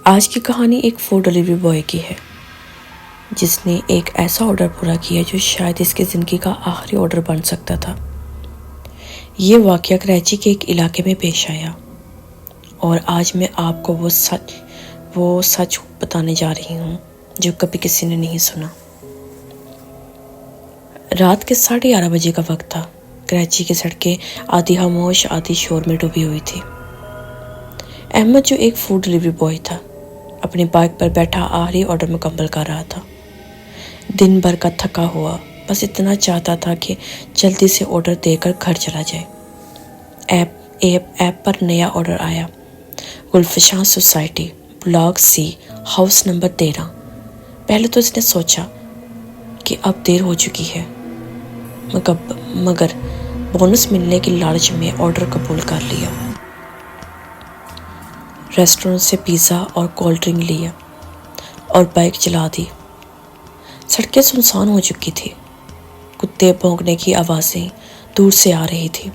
آج کی کہانی ایک فوڈ ڈیلیوری بوائے کی ہے جس نے ایک ایسا آرڈر پورا کیا جو شاید اس کی زندگی کا آخری آرڈر بن سکتا تھا۔ یہ واقعہ کراچی کے ایک علاقے میں پیش آیا اور آج میں آپ کو وہ سچ بتانے جا رہی ہوں جو کبھی کسی نے نہیں سنا۔ رات کے 11:30 بجے کا وقت تھا۔ کراچی کی سڑکیں آدھی خاموش آدھی شور میں ڈوبی ہوئی تھی۔ احمد جو ایک فوڈ ڈیلیوری بوائے تھا اپنی بائک پر بیٹھا آخری آرڈر مکمل کر رہا تھا۔ دن بھر کا تھکا ہوا بس اتنا چاہتا تھا کہ جلدی سے آرڈر دے کر گھر چلا جائے۔ ایپ پر نیا آرڈر آیا، گلفشاں سوسائٹی، بلاک سی، ہاؤس نمبر 13۔ پہلے تو اس نے سوچا کہ اب دیر ہو چکی ہے، مگر بونس ملنے کی لالچ میں آرڈر قبول کر لیا۔ ریسٹورنٹ سے پیزا اور کولڈ ڈرنک لیا اور بائک چلا دی۔ سڑکیں سنسان ہو چکی تھی، کتے بھونکنے کی آوازیں دور سے آ رہی تھی۔